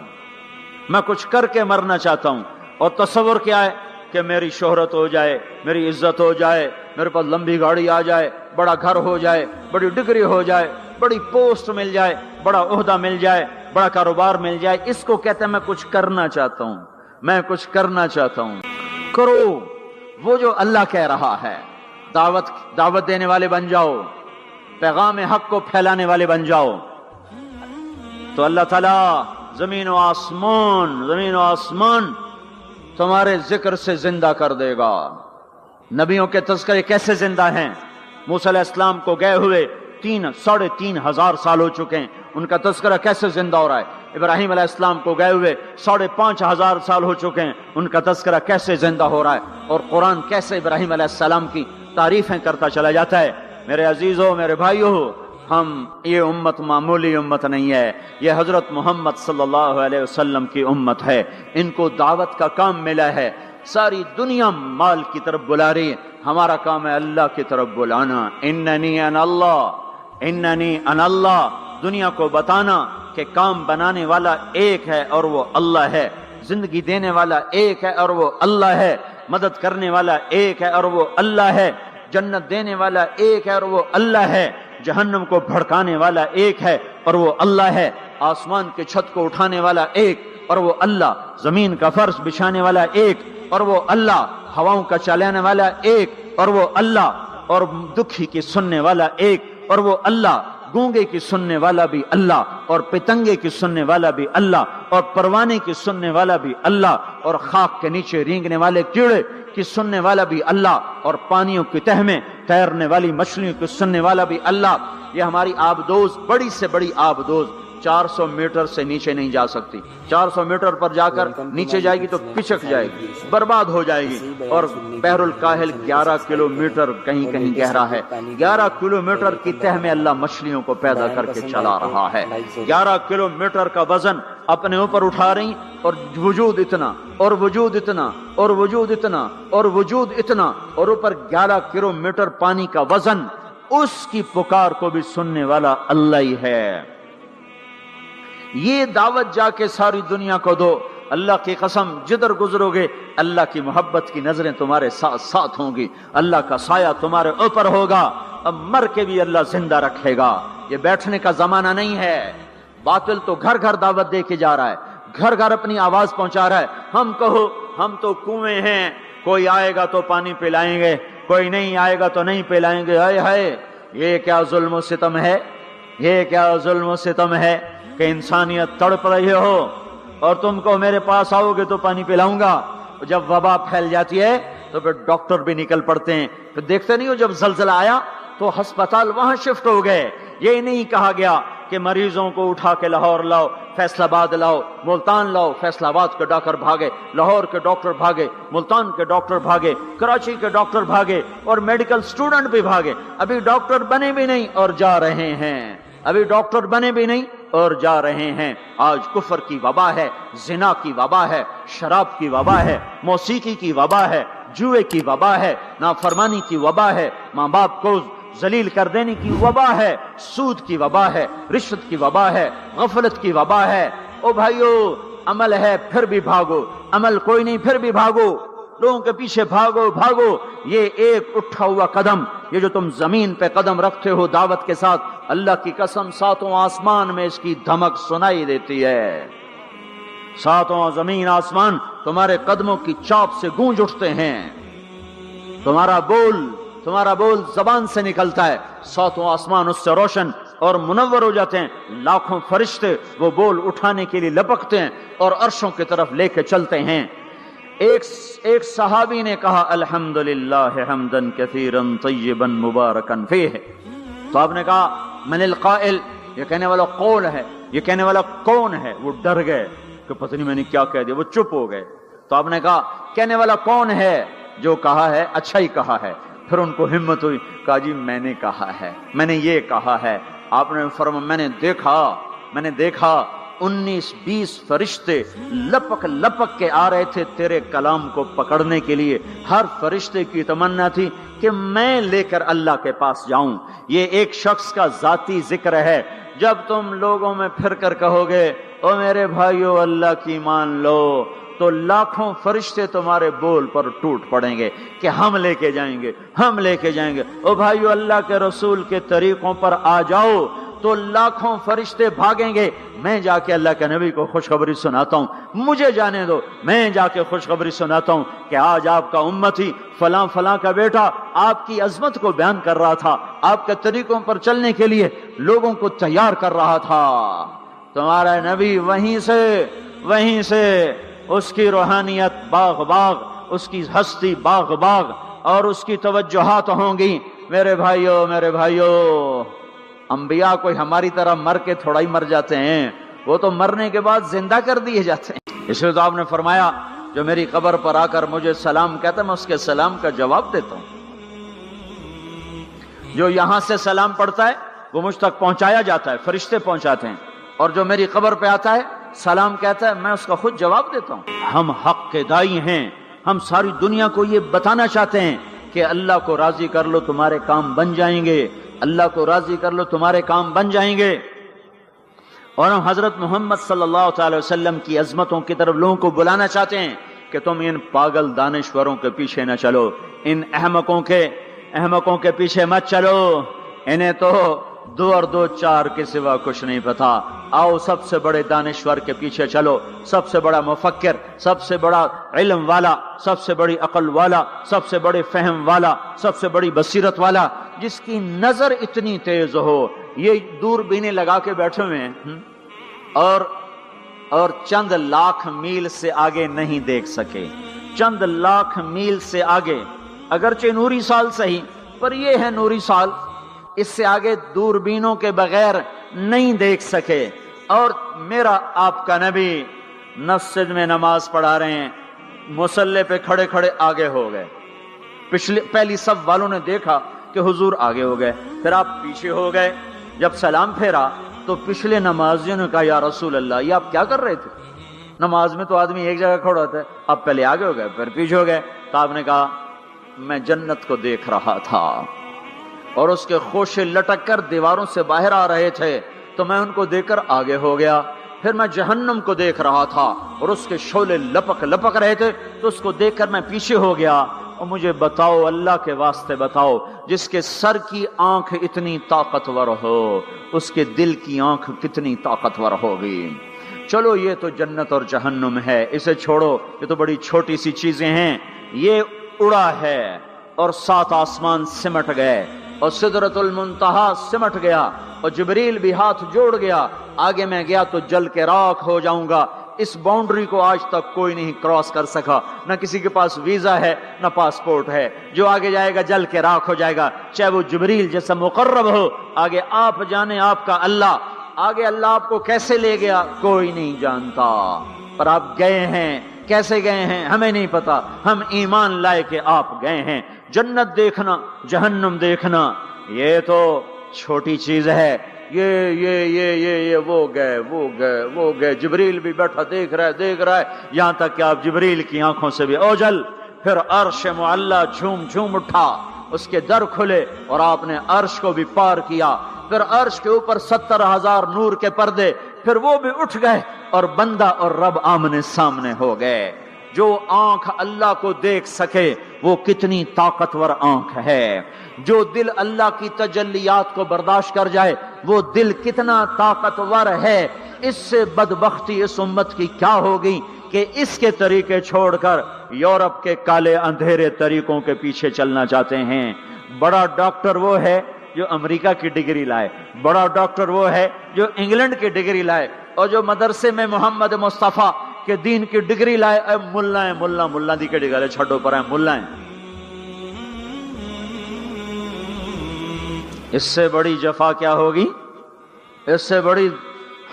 A: میں کچھ کر کے مرنا چاہتا ہوں۔ اور تصور کیا ہے کہ میری شہرت ہو جائے، میری عزت ہو جائے، میرے پاس لمبی گاڑی آ جائے، بڑا گھر ہو جائے، بڑی ڈگری ہو جائے، بڑی پوسٹ مل جائے، بڑا عہدہ مل جائے، بڑا کاروبار مل جائے، اس کو کہتے ہیں میں کچھ کرنا چاہتا ہوں، میں کچھ کرنا چاہتا ہوں۔ کرو وہ جو اللہ کہہ رہا ہے، دعوت دینے والے بن جاؤ، پیغام حق کو پھیلانے والے بن جاؤ، تو اللہ تعالیٰ زمین و آسمان تمہارے ذکر سے زندہ کر دے گا۔ نبیوں کے تذکرے کیسے زندہ ہیں؟ موسیٰ علیہ السلام کو گئے ہوئے 3,500 سال ہو چکے ہیں، ان کا تذکرہ کیسے زندہ ہو رہا ہے؟ ابراہیم علیہ السلام کو گئے ہوئے 5,500 سال ہو چکے ہیں، ان کا تذکرہ کیسے زندہ ہو رہا ہے؟ اور قرآن کیسے ابراہیم علیہ السلام کی تعریفیں کرتا چلا جاتا ہے۔ میرے عزیزوں، میرے بھائیوں، یہ امت معمولی امت نہیں ہے، یہ حضرت محمد صلی اللہ علیہ وسلم کی امت ہے۔ ان کو دعوت کا کام ملا ہے، ساری دنیا مال کی طرف بلا رہی ہے، ہمارا کام ہے اللہ کی طرف بلانا۔ اننی انا اللہ، اننی انا اللہ، دنیا کو بتانا کہ کام بنانے والا ایک ہے اور وہ اللہ ہے، زندگی دینے والا ایک ہے اور وہ اللہ ہے، مدد کرنے والا ایک ہے اور وہ اللہ ہے، جنت دینے والا ایک ہے اور وہ اللہ ہے، جہنم کو بھڑکانے والا ایک ہے اور وہ اللہ ہے، آسمان کے چھت کو اٹھانے والا ایک اور وہ اللہ، زمین کا فرش بچھانے والا ایک اور وہ اللہ، ہواؤں کا چلانے والا ایک اور وہ اللہ، اور دکھی کی سننے والا ایک اور وہ اللہ، گونگے کی سننے والا بھی اللہ، اور پتنگے کی سننے والا بھی اللہ، اور پروانے کی سننے والا بھی اللہ، اور خاک کے نیچے رینگنے والے کیڑے کی سننے والا بھی اللہ، اور پانیوں کی تہ میں تیرنے والی مچھلیوں کی سننے والا بھی اللہ۔ یہ ہماری آبدوز، بڑی سے بڑی آبدوز 400 میٹر سے نیچے نہیں جا سکتی، 400 میٹر پر جا کر نیچے جائے گی تو پچک جائے گی، برباد ہو جائے گی۔ اور بحر الکاہل 11 کلومیٹر کہیں کہیں گہرا ہے، 11 کلومیٹر کی تہ میں اللہ مچھلیوں کو پیدا کر کے چلا رہا ہے، 11 کلومیٹر کا وزن اپنے اوپر اٹھا رہی، اور وجود اتنا اور وجود اتنا اور وجود اتنا اور وجود اتنا، اور اوپر 11 کلومیٹر پانی کا وزن، اس کی پکار کو بھی سننے والا اللہ ہی ہے۔ یہ دعوت جا کے ساری دنیا کو دو، اللہ کی قسم جدھر گزرو گے اللہ کی محبت کی نظریں تمہارے ساتھ ساتھ ہوں گی، اللہ کا سایہ تمہارے اوپر ہوگا، اب مر کے بھی اللہ زندہ رکھے گا۔ یہ بیٹھنے کا زمانہ نہیں ہے۔ باطل تو گھر گھر دعوت دے کے جا رہا ہے، گھر گھر اپنی آواز پہنچا رہا ہے، ہم کہو ہم تو کنویں ہیں، کوئی آئے گا تو پانی پلائیں گے، کوئی نہیں آئے گا تو نہیں پلائیں گے۔ ہائے ہائے، یہ کیا ظلم و ستم ہے، یہ کیا ظلم و ستم ہے کہ انسانیت تڑپ رہی ہو اور تم کو میرے پاس آؤ گے تو پانی پلاؤں گا۔ جب وبا پھیل جاتی ہے تو پھر ڈاکٹر بھی نکل پڑتے ہیں. پھر دیکھتے نہیں ہو جب زلزلہ آیا تو ہسپتال وہاں شفٹ ہو گئے. یہ نہیں کہا گیا کہ مریضوں کو اٹھا کے لاہور لاؤ, فیصل آباد لاؤ, ملتان لاؤ. فیصل آباد کے ڈاکٹر بھاگے, لاہور کے ڈاکٹر بھاگے, ملتان کے ڈاکٹر بھاگے, کراچی کے ڈاکٹر بھاگے, اور میڈیکل سٹوڈنٹ بھی بھاگے. ابھی ڈاکٹر بنے بھی نہیں اور جا رہے ہیں, ابھی ڈاکٹر بنے بھی نہیں اور جا رہے ہیں. آج کفر کی وبا ہے, زنا کی وبا ہے, شراب کی وبا ہے, موسیقی کی وبا ہے, جوئے کی وبا ہے, نافرمانی کی وبا ہے, ماں باپ کو ذلیل کر دینے کی وبا ہے, سود کی وبا ہے, رشوت کی وبا ہے, غفلت کی وبا ہے. او بھائیو, عمل ہے پھر بھی بھاگو, عمل کوئی نہیں پھر بھی بھاگو, لوگوں کے پیچھے بھاگو بھاگو. یہ ایک اٹھا ہوا قدم, یہ جو تم زمین پہ قدم رکھتے ہو دعوت کے ساتھ, اللہ کی قسم ساتوں آسمان میں اس کی دھمک سنائی دیتی ہے. ساتوں زمین آسمان تمہارے قدموں کی چاپ سے گونج اٹھتے ہیں. تمہارا بول زبان سے نکلتا ہے, ساتوں آسمان اس سے روشن اور منور ہو جاتے ہیں. لاکھوں فرشتے وہ بول اٹھانے کے لیے لپکتے ہیں اور عرشوں کی طرف لے کے چلتے ہیں. ایک صحابی نے کہا الحمدللہ حمدا کثیرا طیبا مبارکا فیہ. تو آپ نے کہا من القائل, یہ کہنے والا قول ہے, یہ کہنے والا کون ہے؟ وہ ڈر گئے کہ پتہ نہیں میں نے کیا کہہ دیا, وہ چپ ہو گئے. تو آپ نے کہا کہنے والا کون ہے؟ جو کہا ہے اچھا ہی کہا ہے. پھر ان کو ہمت ہوئی, کہا جی میں نے کہا ہے, میں نے یہ کہا ہے. آپ نے فرمایا میں نے دیکھا 19-20 فرشتے لپک لپک کے آ رہے تھے تیرے کلام کو پکڑنے کے لیے. ہر فرشتے کی تمنا تھی کہ میں لے کر اللہ کے پاس جاؤں. یہ ایک شخص کا ذاتی ذکر ہے. جب تم لوگوں میں پھر کر کہو گے او میرے بھائیو اللہ کی مان لو, تو لاکھوں فرشتے تمہارے بول پر ٹوٹ پڑیں گے کہ ہم لے کے جائیں گے, ہم لے کے جائیں گے. او بھائیو اللہ کے رسول کے طریقوں پر آ جاؤ تو لاکھوں فرشتے بھاگیں گے. میں جا کے اللہ کے نبی کو خوشخبری سناتا ہوں, مجھے جانے دو, میں جا کے خوشخبری سناتا ہوں کہ آج آپ کا امتی فلاں فلاں کا بیٹا آپ کی عظمت کو بیان کر رہا تھا, آپ کے طریقوں پر چلنے کے لیے لوگوں کو تیار کر رہا تھا. تمہارا نبی وہیں سے اس کی روحانیت باغ باغ, اس کی ہستی باغ باغ, اور اس کی توجہات ہوں گی. میرے بھائیو, انبیاء کوئی ہماری طرح مر کے تھوڑا ہی مر جاتے ہیں, وہ تو مرنے کے بعد زندہ کر دیے جاتے ہیں. اس لیے تو آپ نے فرمایا جو میری قبر پر آ کر مجھے سلام کہتا ہے میں اس کے سلام کا جواب دیتا ہوں. جو یہاں سے سلام پڑھتا ہے وہ مجھ تک پہنچایا جاتا ہے, فرشتے پہنچاتے ہیں, اور جو میری قبر پہ آتا ہے سلام کہتا ہے میں اس کا خود جواب دیتا ہوں. ہم حق کے دائی ہیں, ہم ساری دنیا کو یہ بتانا چاہتے ہیں کہ اللہ کو راضی کر لو تمہارے کام بن جائیں گے, اللہ کو راضی کر لو تمہارے کام بن جائیں گے. اور ہم حضرت محمد صلی اللہ تعالی وسلم کی عظمتوں کی طرف لوگوں کو بلانا چاہتے ہیں کہ تم ان پاگل دانشوروں کے پیچھے نہ چلو, ان احمقوں کے پیچھے مت چلو, انہیں تو 2 اور 2 4 کے سوا کچھ نہیں پتا. آؤ سب سے بڑے دانشور کے پیچھے چلو, سب سے بڑا مفکر, سب سے بڑا علم والا, سب سے بڑی عقل والا, سب سے بڑے فہم والا, سب سے بڑی بصیرت والا, جس کی نظر اتنی تیز ہو. یہ دوربینیں لگا کے بیٹھے ہوئے ہیں اور چند لاکھ میل سے آگے نہیں دیکھ سکے, چند لاکھ میل سے آگے, اگرچہ نوری سال صحیح پر یہ ہے نوری سال, اس سے آگے دوربینوں کے بغیر نہیں دیکھ سکے. اور میرا آپ کا نبی مسجد میں نماز پڑھا رہے ہیں, مصلی پہ کھڑے کھڑے آگے ہو گئے. پہلی صف والوں نے دیکھا کہ حضور آگے ہو گئے, پھر آپ پیچھے ہو گئے. جب سلام پھیرا تو پچھلے نمازیوں نے کہا یا رسول اللہ یہ آپ کیا کر رہے تھے؟ نماز میں تو آدمی ایک جگہ کھڑا ہوتا ہے, آپ پہلے آگے ہو گئے پھر پیچھے ہو گئے. تو آپ نے کہا میں جنت کو دیکھ رہا تھا اور اس کے خوشے لٹک کر دیواروں سے باہر آ رہے تھے, تو میں ان کو دیکھ کر آگے ہو گیا. پھر میں جہنم کو دیکھ رہا تھا اور اس کے شعلے لپک رہے تھے, تو اس کو دیکھ کر میں پیچھے ہو گیا. اور مجھے بتاؤ, اللہ کے واسطے بتاؤ, جس کے سر کی آنکھ اتنی طاقتور ہو اس کے دل کی آنکھ کتنی طاقتور ہوگی. چلو یہ تو جنت اور جہنم ہے, اسے چھوڑو, یہ تو بڑی چھوٹی سی چیزیں ہیں. یہ اڑا ہے اور 7 آسمان سمٹ گئے اور سدرۃ المنتہا سمٹ گیا, اور جبریل بھی ہاتھ جوڑ گیا, آگے میں گیا تو جل کے راکھ ہو جاؤں گا. اس باؤنڈری کو آج تک کوئی نہیں کراس کر سکا، نہ کسی کے پاس ویزا ہے نہ پاسپورٹ ہے۔ جو آگے جائے گا جل کے راکھ ہو جائے گا، چاہے وہ جبریل جیسا مقرب ہو، آگے آپ جانے آپ کا اللہ، آگے اللہ آپ کو کیسے لے گیا کوئی نہیں جانتا، پر آپ گئے ہیں، کیسے گئے ہیں ہمیں نہیں پتا، ہم ایمان لائے کہ آپ گئے ہیں۔ جنت دیکھنا جہنم دیکھنا یہ تو چھوٹی چیز ہے، یہ وہ گئے جبریل بھی بیٹھا دیکھ رہا ہے یہاں تک کہ آپ جبریل کی آنکھوں سے بھی اوجل، پھر عرش معلی جھوم جھوم اٹھا، اس کے در کھلے اور آپ نے عرش کو بھی پار کیا، پھر عرش کے اوپر 70,000 نور کے پردے، پھر وہ بھی اٹھ گئے اور بندہ اور رب آمنے سامنے ہو گئے۔ جو آنکھ اللہ کو دیکھ سکے وہ کتنی طاقتور آنکھ ہے، جو دل اللہ کی تجلیات کو برداشت کر جائے وہ دل کتنا طاقتور ہے۔ اس سے بدبختی اس امت کی کیا ہوگی کہ اس کے طریقے چھوڑ کر یورپ کے کالے اندھیرے طریقوں کے پیچھے چلنا چاہتے ہیں۔ بڑا ڈاکٹر وہ ہے جو امریکہ کی ڈگری لائے، بڑا ڈاکٹر وہ ہے جو انگلینڈ کی ڈگری لائے، اور جو مدرسے میں محمد مصطفیٰ کے دین کی ڈگری لائے، اے ملا دی کے ڈگری چھڑو پر ہے ملا ہیں۔ اس سے بڑی جفا کیا ہوگی، اس سے بڑی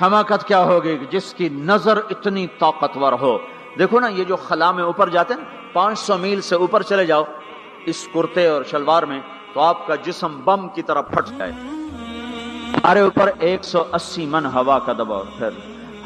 A: حماقت کیا ہوگی جس کی نظر اتنی طاقتور ہو۔ دیکھو نا، یہ جو خلا میں اوپر جاتے ہیں 500 میل سے اوپر چلے جاؤ اس کرتے اور شلوار میں تو آپ کا جسم بم کی طرح پھٹ جائے۔ ہمارے اوپر 180 من ہوا کا دباؤ، پھر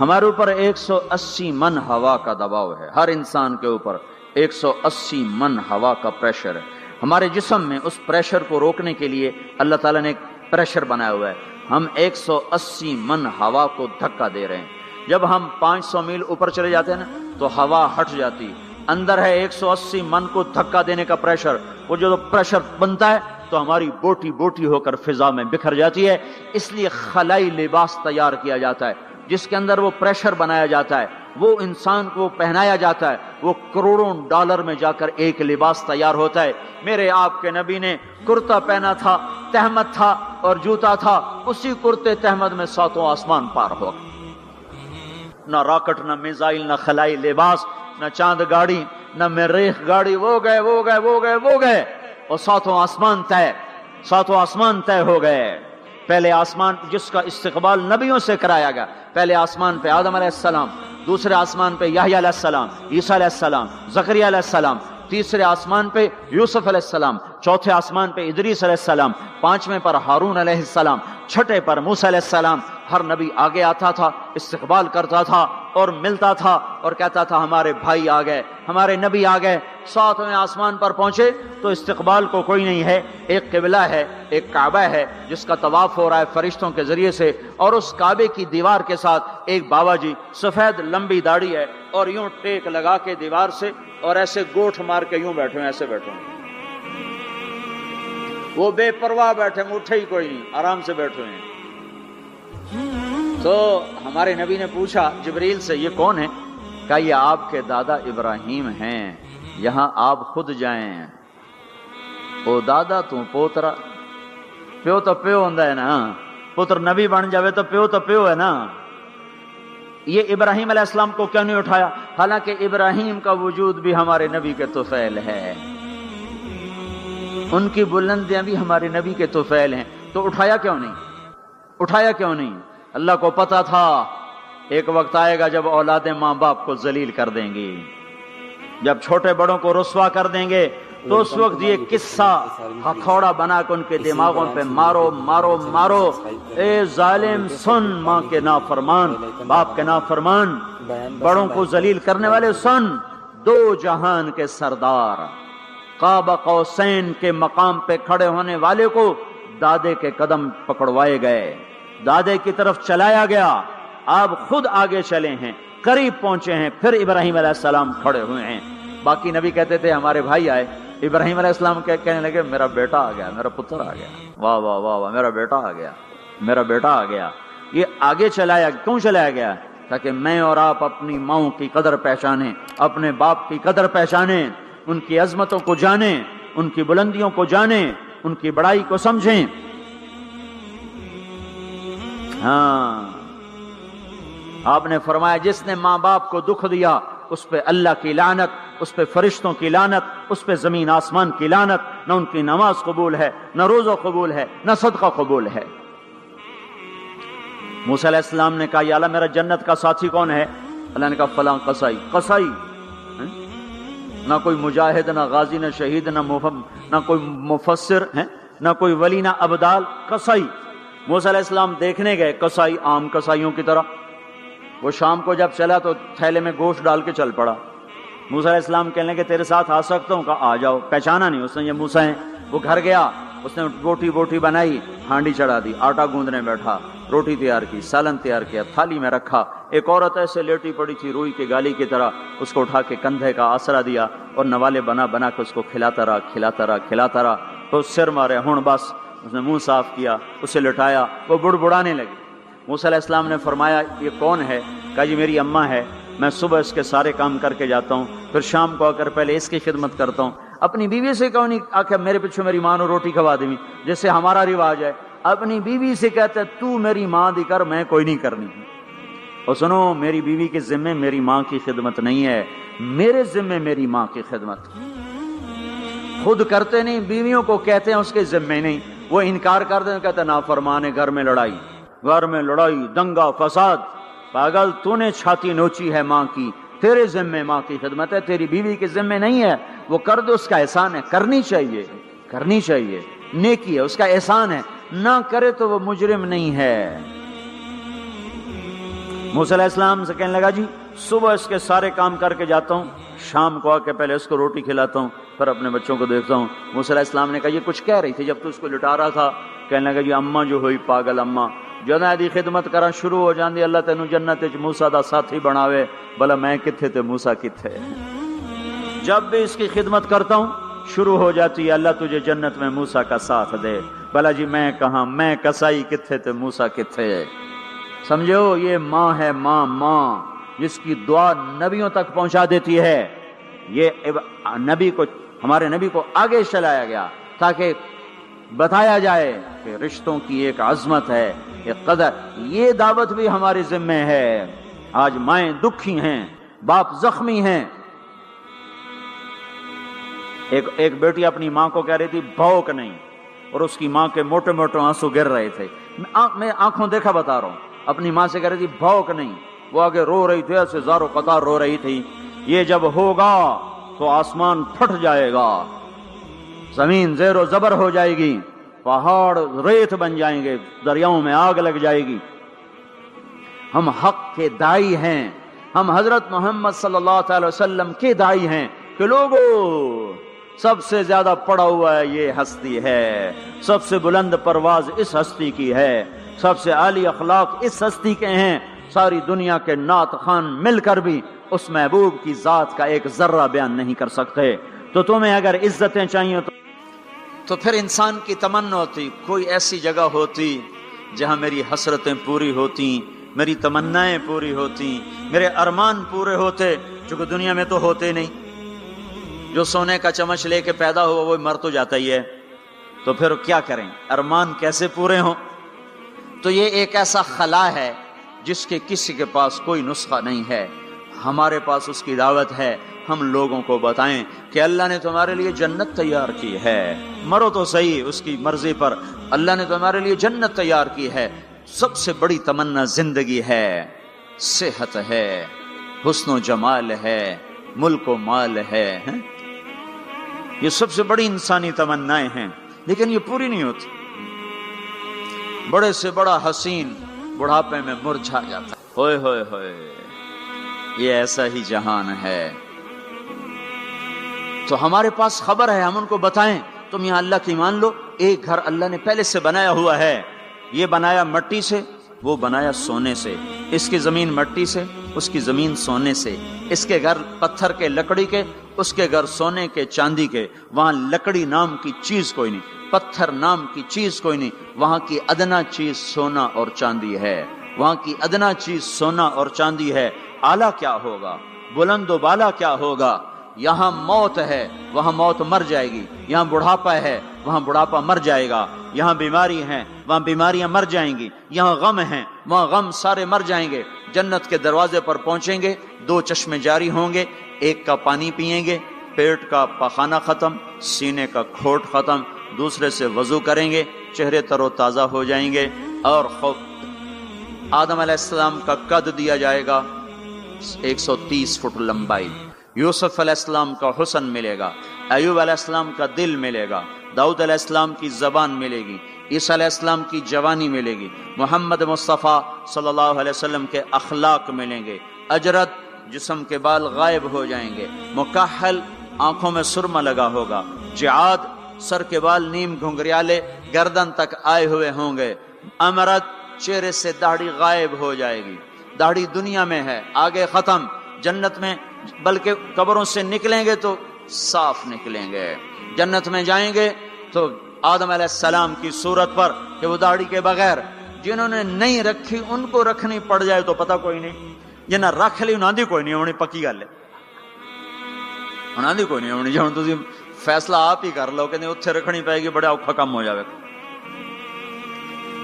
A: ہمارے اوپر 180 من ہوا کا دباؤ ہے، ہر انسان کے اوپر 180 من ہوا کا پریشر ہے۔ ہمارے جسم میں اس پریشر کو روکنے کے لیے اللہ تعالیٰ نے ایک پریشر بنایا ہوا ہے، ہم 180 من ہوا کو دھکا دے رہے ہیں۔ جب ہم 500 میل اوپر چلے جاتے ہیں نا تو ہوا ہٹ جاتی، اندر ہے 180 من کو دھکا دینے کا پریشر، وہ جو پریشر بنتا ہے تو ہماری بوٹی بوٹی ہو کر فضا میں بکھر جاتی ہے۔ اس لیے خلائی لباس تیار کیا جاتا ہے جس کے اندر وہ پریشر بنایا جاتا ہے، وہ انسان کو پہنایا جاتا ہے، وہ کروڑوں ڈالر میں جا کر ایک لباس تیار ہوتا ہے۔ میرے آپ کے نبی نے کرتا پہنا تھا، تہمت تھا اور جوتا تھا، اسی کرتے تہمت میں 7 آسمان پار ہو گئے۔ نہ راکٹ، نہ میزائل، نہ خلائی لباس، نہ چاند گاڑی، نہ مریخ گاڑی، وہ گئے اور 7 آسمان طے ہو گئے۔ پہلے آسمان جس کا استقبال نبیوں سے کرایا گیا، پہلے آسمان پہ آدم علیہ السلام، دوسرے آسمان پہ یحییٰ علیہ السلام، عیسیٰ علیہ السلام، زکریا علیہ السلام، تیسرے آسمان پہ یوسف علیہ السلام، چوتھے آسمان پہ ادریس علیہ السلام، 5ویں پر ہارون علیہ السلام، 6 پر موسیٰ علیہ السلام۔ ہر نبی آگے آتا تھا، استقبال کرتا تھا اور ملتا تھا اور کہتا تھا ہمارے بھائی آ گئے، ہمارے نبی آ گئے۔ 7ویں آسمان پر پہنچے تو استقبال کو کوئی نہیں ہے، ایک قبلہ ہے، ایک کعبہ ہے جس کا طواف ہو رہا ہے فرشتوں کے ذریعے سے، اور اس کعبے کی دیوار کے ساتھ ایک بابا جی، سفید لمبی داڑھی ہے اور یوں ٹیک لگا کے دیوار سے اور ایسے گوٹھ مار کے یوں بیٹھے ہیں، ایسے بیٹھے ہیں، وہ بے پرواہ بیٹھے ہیں، اٹھے ہی کوئی نہیں، آرام سے بیٹھے ہیں۔ تو ہمارے نبی نے پوچھا جبریل سے، یہ کون ہے؟ کہا یہ آپ کے دادا ابراہیم ہیں، یہاں آپ خود جائیں۔ او دادا تو پوترا، پیو تو پیو ہوندا ہے نا، پتر نبی بن جاوے تو پیو ہے نا۔ یہ ابراہیم علیہ السلام کو کیوں نہیں اٹھایا؟ حالانکہ ابراہیم کا وجود بھی ہمارے نبی کے طفیل ہے، ان کی بلندیاں بھی ہمارے نبی کے طفیل ہیں، تو اٹھایا کیوں نہیں؟ اللہ کو پتا تھا ایک وقت آئے گا جب اولادیں ماں باپ کو ذلیل کر دیں گی، جب چھوٹے بڑوں کو رسوا کر دیں گے، تو اس وقت یہ قصہ ہتھوڑا بنا کے ان کے دماغوں پہ مارو، اے ظالم سن، ماں کے نافرمان، باپ کے نافرمان، بڑوں کو ذلیل کرنے والے سن، 2 جہان کے سردار، قاب قوسین کے مقام پہ کھڑے ہونے والے کو دادے کے قدم پکڑوائے گئے، دادے کی طرف چلایا گیا، آپ خود آگے چلے ہیں، قریب پہنچے ہیں، پھر ابراہیم علیہ السلام کھڑے ہوئے ہیں۔ باقی نبی کہتے تھے ہمارے بھائی آئے، ابراہیم علیہ السلام کہنے لگے میرا بیٹا آ گیا، میرا پتر آ گیا، واہ واہ واہ واہ، میرا بیٹا آ گیا۔ یہ آگے کیوں چلایا گیا؟ تاکہ میں اور آپ اپنی ماؤں کی قدر پہچانیں، اپنے باپ کی قدر پہچانیں، ان کی عظمتوں کو جانیں، ان کی بلندیوں کو جانیں، ان کی بڑائی کو سمجھیں۔ ہاں آپ نے فرمایا جس نے ماں باپ کو دکھ دیا اس پہ اللہ کی لعنت، اس پہ فرشتوں کی لعنت، اس پہ زمین آسمان کی لعنت، نہ ان کی نماز قبول ہے، نہ روزہ قبول ہے، نہ صدقہ قبول ہے۔ موسیٰ علیہ السلام نے کہا یا اللہ میرا جنت کا ساتھی کون ہے؟ اللہ نے کہا فلاں قصائی۔ قصائی نہ کوئی مجاہد، نہ غازی، نہ شہید، نہ کوئی مفسر ہے، نہ کوئی ولی، نہ ابدال، قصائی۔ موسیٰ علیہ السلام دیکھنے گئے، قصائی عام قصائیوں کی طرح۔ وہ شام کو جب چلا تو تھیلے میں گوشت ڈال کے چل پڑا۔ موسیٰ علیہ السلام کہنے لگے تیرے ساتھ آ سکتا ہوں؟ کہا آ جاؤ۔ پہچانا نہیں اس نے یہ موسیٰ ہیں۔ وہ گھر گیا، اس نے بوٹی بنائی، ہانڈی چڑھا دی، آٹا گوندنے بیٹھا، روٹی تیار کی، سالن تیار کیا، تھالی میں رکھا۔ ایک عورت ایسے لیٹی پڑی تھی روئی کی گالی کی طرح، اس کو اٹھا کے کندھے کا آسرا دیا اور نوالے بنا کے اس کو کھلاتا رہا۔ تو سر مارے، ہن بس۔ اس نے منہ صاف کیا، اسے لٹایا، وہ بڑبڑانے لگی۔ موسیٰ علیہ السلام نے فرمایا یہ کون ہے؟ کہا جی میری اماں ہے، میں صبح اس کے سارے کام کر کے جاتا ہوں، پھر شام کو آ کر پہلے اس کی خدمت کرتا ہوں۔ اپنی بیوی سے کہو نہیں آ کے میرے پیچھے میری ماں نے روٹی کھوا دیں، جیسے ہمارا رواج ہے۔ اپنی بیوی سے کہتا ہے تو میری ماں دی کر، میں کوئی نہیں کرنی۔ اور سنو، میری بیوی کے ذمے میری ماں کی خدمت نہیں ہے، میرے ذمے میری ماں کی خدمت۔ خود کرتے نہیں، بیویوں کو کہتے ہیں اس کے ذمے نہیں، وہ انکار کر دیں، کہتے ہیں نافرمان ہے، گھر میں لڑائی، دنگا فساد۔ پاگل، تو نے چھاتی نوچی ہے ماں کی، تیرے ذمے ماں کی خدمت ہے، تیری بیوی کے ذمے نہیں ہے۔ وہ کر دے، اس کا احسان ہے، کرنی چاہیے، نیکی ہے، اس کا احسان ہے، نہ کرے تو وہ مجرم نہیں ہے۔ موسیٰ علیہ السلام سے کہنے لگا جی صبح اس کے سارے کام کر کے جاتا ہوں، شام کو آ کے پہلے اس کو روٹی کھلاتا ہوں، پھر اپنے بچوں کو دیکھتا ہوں۔ موسیٰ علیہ السلام نے کہا یہ کچھ کہہ رہی تھی جب تو اس کو لٹا رہا تھا؟ کہنے لگا جی اماں جو ہوئی پاگل اماں، جدوں دی خدمت کرنا شروع ہو جاندی اللہ تینوں جنت وچ موسیٰ دا ساتھی بناوے، بھلا میں کتھے تے موسیٰ کتھے۔ جب بھی اس کی خدمت کرتا ہوں شروع ہو جاتی ہے اللہ تجھے جنت میں موسیٰ کا ساتھ دے، بھلا جی میں کہاں، میں کسائی کتھے تے موسیٰ کتھے۔ سمجھو یہ ماں ہے، ماں جس کی دعا نبیوں تک پہنچا دیتی ہے۔ یہ ہمارے نبی کو آگے چلایا گیا تاکہ بتایا جائے کہ رشتوں کی ایک عظمت ہے، ایک قدر۔ یہ دعوت بھی ہمارے ذمہ ہے۔ آج مائیں دکھی ہیں، باپ زخمی ہیں۔ ایک بیٹی اپنی ماں کو کہہ رہی تھی بھوک نہیں، اور اس کی ماں کے موٹے موٹے آنسو گر رہے تھے۔ میں آنکھوں دیکھا بتا رہا ہوں، اپنی ماں سے کہہ رہی تھی بھوک نہیں، وہ آگے رو رہی تھی، ایسے زارو قطار رو رہی تھی۔ یہ جب ہوگا تو آسمان پھٹ جائے گا، زمین زیر و زبر ہو جائے گی، پہاڑ ریت بن جائیں گے، دریاؤں میں آگ لگ جائے گی۔ ہم حق کے دائی ہیں، ہم حضرت محمد صلی اللہ تعالی وسلم کے دائی ہیں کہ لوگوں سب سے زیادہ پڑا ہوا ہے یہ ہستی ہے، سب سے بلند پرواز اس ہستی کی ہے، سب سے عالی اخلاق اس ہستی کے ہیں۔ ساری دنیا کے نعت خوان مل کر بھی اس محبوب کی ذات کا ایک ذرہ بیان نہیں کر سکتے۔ تو تمہیں اگر عزتیں چاہیے تو پھر انسان کی تمنا ہوتی کوئی ایسی جگہ ہوتی جہاں میری حسرتیں پوری ہوتی، میری تمنائیں پوری ہوتی، میرے ارمان پورے ہوتے، چونکہ دنیا میں تو ہوتے نہیں۔ جو سونے کا چمچ لے کے پیدا ہوا وہ مر تو جاتا ہی ہے، تو پھر کیا کریں؟ ارمان کیسے پورے ہوں؟ تو یہ ایک ایسا خلا ہے جس کے کسی کے پاس کوئی نسخہ نہیں ہے۔ ہمارے پاس اس کی دعوت ہے، ہم لوگوں کو بتائیں کہ اللہ نے تمہارے لیے جنت تیار کی ہے، مرو تو صحیح اس کی مرضی پر، اللہ نے تمہارے لیے جنت تیار کی ہے۔ سب سے بڑی تمنا زندگی ہے، صحت ہے، حسن و جمال ہے، ملک و مال ہے، یہ سب سے بڑی انسانی تمنائیں ہیں، لیکن یہ پوری نہیں ہوتی۔ بڑے سے بڑا حسین بڑھاپے میں مرجھا جاتا ہے۔ ہوئے ہوئے ہوئے، یہ ایسا ہی جہان ہے۔ تو ہمارے پاس خبر ہے، ہم ان کو بتائیں تم یہاں اللہ کی مان لو، ایک گھر اللہ نے پہلے سے بنایا ہوا ہے، یہ بنایا مٹی سے، وہ بنایا سونے سے، اس کی زمین مٹی سے، اس کی زمین سونے سے، اس کے گھر پتھر کے لکڑی کے، اس کے گھر سونے کے چاندی کے، وہاں لکڑی نام کی چیز کوئی نہیں، پتھر نام کی چیز کوئی نہیں، وہاں کی ادنا چیز سونا اور چاندی ہے، وہاں کی ادنا چیز سونا اور چاندی ہے۔ اعلیٰ کیا ہوگا، بلند و بالا کیا ہوگا؟ یہاں موت ہے، وہاں موت مر جائے گی، یہاں بڑھاپا ہے، وہاں بڑھاپا مر جائے گا، یہاں بیماری ہے، وہاں بیماریاں مر جائیں گی، یہاں غم ہیں، وہاں غم سارے مر جائیں گے۔ جنت کے دروازے پر پہنچیں گے، 2 چشمے جاری ہوں گے، ایک کا پانی پیئیں گے، پیٹ کا پخانہ ختم، سینے کا کھوٹ ختم، دوسرے سے وضو کریں گے، چہرے تر و تازہ ہو جائیں گے، اور آدم علیہ السلام کا قد دیا جائے گا 130 فٹ لمبائی، یوسف علیہ السلام کا حسن ملے گا، ایوب علیہ السلام کا دل ملے گا، داؤد علیہ السلام کی زبان ملے گی، عیسیٰ علیہ السلام کی جوانی ملے گی، محمد مصطفیٰ صلی اللہ علیہ وسلم کے اخلاق ملیں گے، اجرت جسم کے بال غائب ہو جائیں گے، مکحل آنکھوں میں سرما لگا ہوگا، جعاد سر کے بال نیم گھنگریالے گردن تک آئے ہوئے ہوں گے، امرد چہرے سے داڑھی غائب ہو جائے گی، داڑھی دنیا میں ہے آگے ختم، جنت میں بلکہ قبروں سے نکلیں گے تو صاف نکلیں گے، جنت میں جائیں گے تو آدم علیہ السلام کی صورت پر کہ وہ داڑھی کے بغیر، جنہوں نے نہیں رکھی ان کو رکھنی پڑ جائے تو پتہ کوئی نہیں، جنہیں رکھ لی انہاں دی کوئی نہیں ہونی، پکی گل ہے، انہاں دی کوئی نہیں ہونی، جہاں تسی فیصلہ آپ ہی کر لو کہ نہیں اتھے رکھنی پائے گی، بڑا اوکھا کم ہو جائے گا۔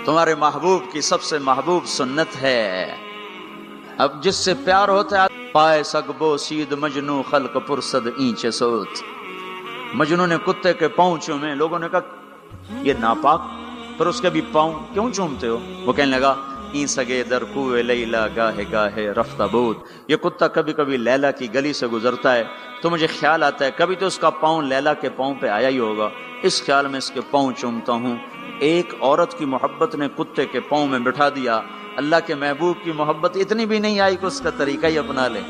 A: تمہارے محبوب کی سب سے محبوب سنت ہے، اب جس سے پیار ہوتا ہے، پائے سگبو سید مجنو خلق پرسد اینچ سوت، مجنو نے کتے کے پاؤں چومے، لوگوں نے کہا یہ ناپاک، پر اس کے بھی پاؤں کیوں چومتے ہو؟ وہ کہنے لگا این سگے در کوئے لیلا گاہے گاہے رفتہ بود، یہ کتا کبھی کبھی لیلا کی گلی سے گزرتا ہے تو مجھے خیال آتا ہے کبھی تو اس کا پاؤں لیلا کے پاؤں پہ آیا ہی ہوگا، اس خیال میں اس کے پاؤں چومتا ہوں۔ ایک عورت کی محبت نے کتے کے پاؤں میں بٹھا دیا، اللہ کے محبوب کی محبت اتنی بھی نہیں آئی کہ اس کا طریقہ ہی اپنا لے۔